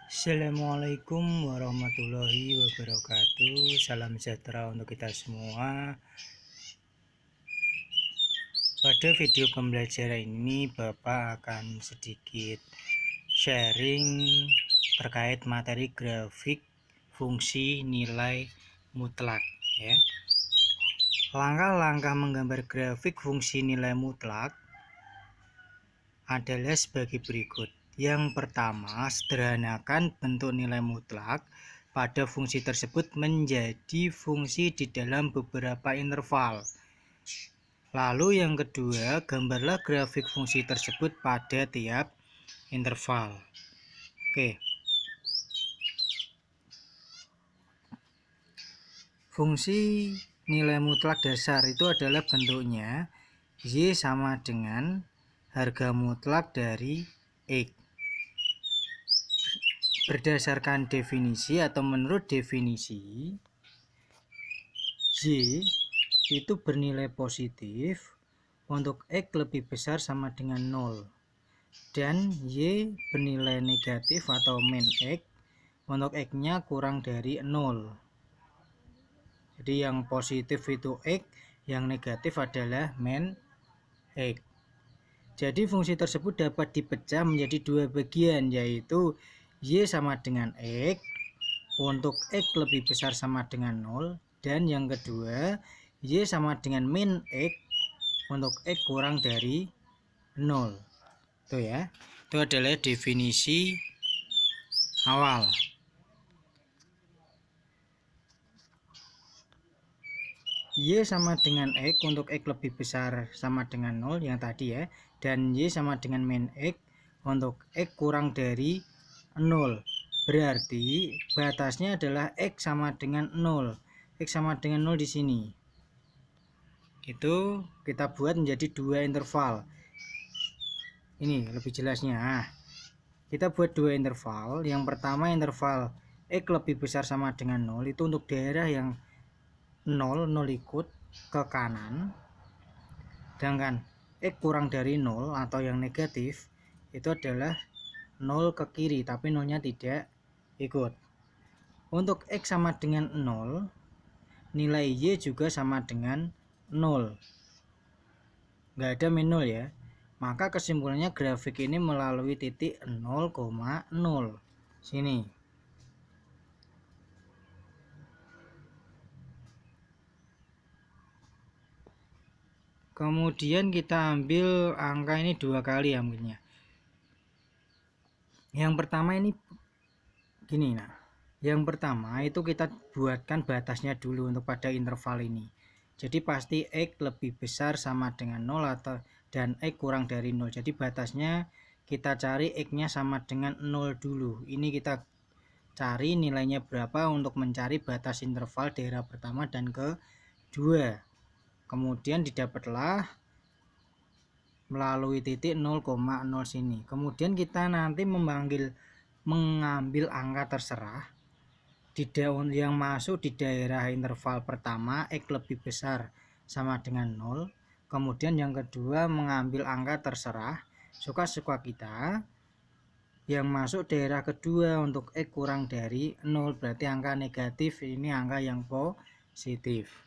Assalamualaikum warahmatullahi wabarakatuh. Salam sejahtera untuk kita semua. Pada video pembelajaran ini Bapak akan sedikit sharing terkait materi grafik fungsi nilai mutlak ya. Langkah-langkah menggambar grafik fungsi nilai mutlak adalah sebagai berikut. Yang pertama, sederhanakan bentuk nilai mutlak pada fungsi tersebut menjadi fungsi di dalam beberapa interval. Lalu yang kedua, gambarlah grafik fungsi tersebut pada tiap interval. Oke. Fungsi nilai mutlak dasar itu adalah bentuknya Y sama dengan harga mutlak dari X. Berdasarkan definisi atau menurut definisi, Y itu bernilai positif untuk X lebih besar sama dengan 0 dan Y bernilai negatif atau min X untuk X nya kurang dari 0. Jadi yang positif itu X, yang negatif adalah min X. Jadi fungsi tersebut dapat dipecah menjadi dua bagian, yaitu Y sama dengan X untuk X lebih besar sama dengan 0, dan yang kedua Y sama dengan min X untuk X kurang dari 0. Itu ya. Itu adalah definisi awal. Y sama dengan X untuk X lebih besar sama dengan 0 yang tadi ya, dan Y sama dengan min X untuk X kurang dari 0. Berarti batasnya adalah X sama dengan 0. X sama dengan 0 di sini. Itu kita buat menjadi dua interval. Ini lebih jelasnya. Kita buat dua interval. Yang pertama interval X lebih besar sama dengan 0 itu untuk daerah yang 0 ikut ke kanan. Sedangkan X kurang dari 0 atau yang negatif itu adalah 0 ke kiri, tapi 0-nya tidak ikut. Untuk X sama dengan 0, nilai Y juga sama dengan 0. Nggak ada min 0 ya. Maka kesimpulannya grafik ini melalui titik 0,0. Sini. Kemudian kita ambil angka ini dua kali ambilnya. Yang pertama ini gini nah. Yang pertama itu kita buatkan batasnya dulu untuk pada interval ini. Jadi pasti X lebih besar sama dengan 0 atau dan X kurang dari 0. Jadi batasnya kita cari X-nya sama dengan 0 dulu. Ini kita cari nilainya berapa untuk mencari batas interval daerah pertama dan kedua. Kemudian didapatlah melalui titik 0,0 sini. Kemudian kita nanti mengambil angka terserah di yang masuk di daerah interval pertama X lebih besar sama dengan 0. Kemudian yang kedua mengambil angka terserah suka-suka kita yang masuk daerah kedua untuk X kurang dari 0, berarti angka negatif, ini angka yang positif.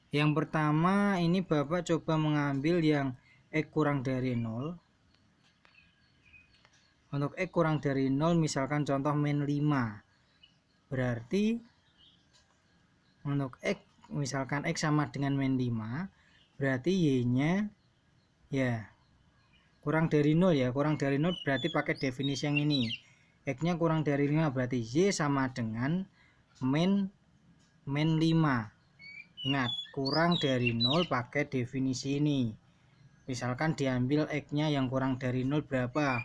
Yang pertama ini Bapak coba mengambil yang X kurang dari 0. Untuk X kurang dari 0 misalkan contoh min 5. Berarti untuk X misalkan X sama dengan min 5, berarti Y-nya ya kurang dari 0 ya. Kurang dari 0 berarti pakai definisi yang ini. X-nya kurang dari 5 berarti Y sama dengan min 5. Ingat, kurang dari 0 pakai definisi ini. Misalkan diambil X-nya yang kurang dari 0 berapa?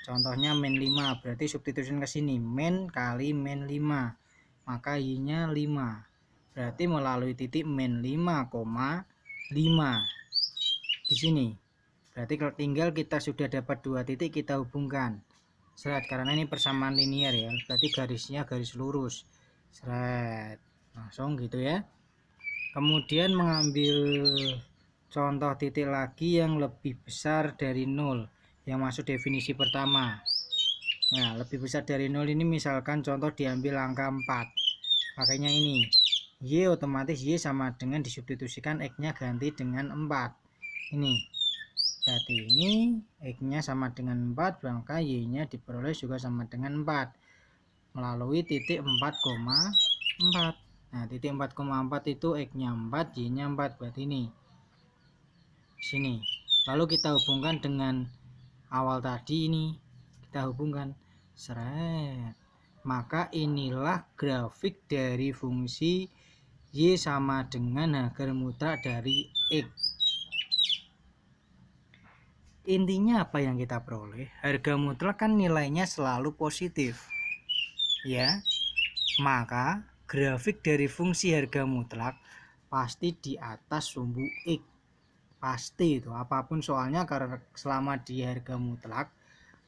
Contohnya min 5, berarti substitution ke sini. Min kali min 5. Maka Y-nya 5. Berarti melalui titik min 5,5 di sini. Berarti kalau tinggal kita sudah dapat dua titik, kita hubungkan. Seret, karena ini persamaan linear ya. Berarti garisnya garis lurus. Seret. Langsung gitu ya. Kemudian mengambil contoh titik lagi yang lebih besar dari 0, yang masuk definisi pertama. Nah, lebih besar dari 0 ini misalkan contoh diambil angka 4. Makanya ini, Y otomatis Y sama dengan disubstitusikan X-nya ganti dengan 4. Ini. Berarti ini X-nya sama dengan 4, maka Y-nya diperoleh juga sama dengan 4. Melalui titik 4,4. Nah, titik 4,4 itu X-nya 4, Y-nya 4. Berarti ini. Sini. Lalu kita hubungkan dengan awal tadi ini. Kita hubungkan. Seret. Maka inilah grafik dari fungsi Y sama dengan harga mutlak dari X. Intinya apa yang kita peroleh? Harga mutlak kan nilainya selalu positif. Ya. Maka grafik dari fungsi harga mutlak pasti di atas sumbu X. Pasti itu, apapun soalnya, karena selama di harga mutlak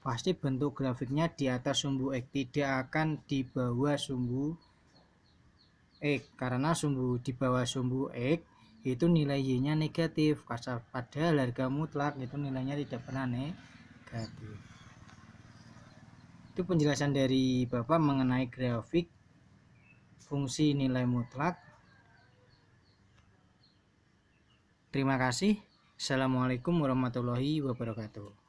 pasti bentuk grafiknya di atas sumbu X, tidak akan di bawah sumbu X, karena di bawah sumbu X itu nilai Y nya negatif, padahal harga mutlak itu nilainya tidak pernah negatif. Itu penjelasan dari Bapak mengenai grafik fungsi nilai mutlak. Terima kasih. Assalamualaikum warahmatullahi wabarakatuh.